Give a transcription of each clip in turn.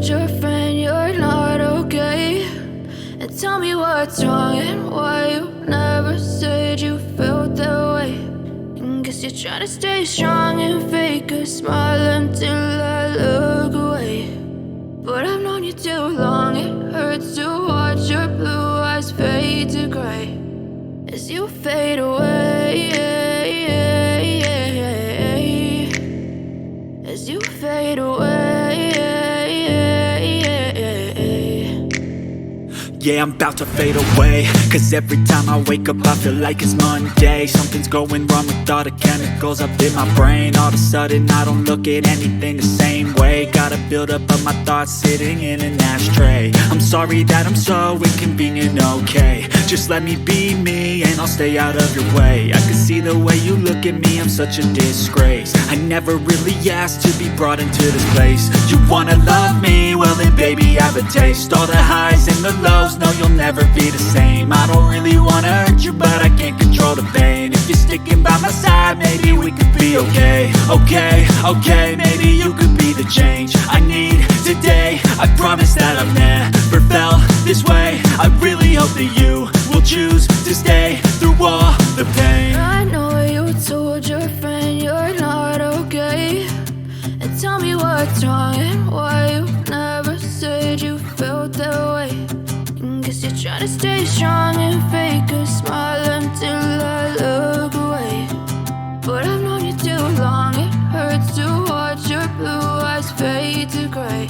told your friend you're not okay? And tell me what's wrong and why you never said you felt that way. And guess you're trying to stay strong and fake a smile until I look away. But I've known you too long, it hurts to watch your blue eyes fade to gray as you fade away, as you fade away. Yeah, I'm about to fade away, cause every time I wake up I feel like it's Monday. Something's going wrong with all the chemicals up in my brain. All of a sudden I don't look at anything the same way. Got a buildup of my thoughts sitting in an ashtray. I'm sorry that I'm so inconvenient, okay? Just let me be me and I'll stay out of your way. I can see the way you look at me, I'm such a disgrace. I never really asked to be brought into this place. You wanna love me? Well then baby have a taste. All the highs and the lows, no you'll never be the same. I don't really wanna hurt you but I can't control the pain. If you're sticking by my side maybe we could be okay. Okay, maybe you could be the change I need today. I promise that I've never felt this way. I really hope that you will choose to stay through all the pain. I know you told your friend you're not okay. And tell me what's wrong and why you never said you felt that way. And guess you're trying to stay strong and fake a smile until I look away. But I've known you too long, it hurts to watch your blue eyes fade to gray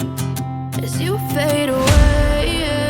as you fade away.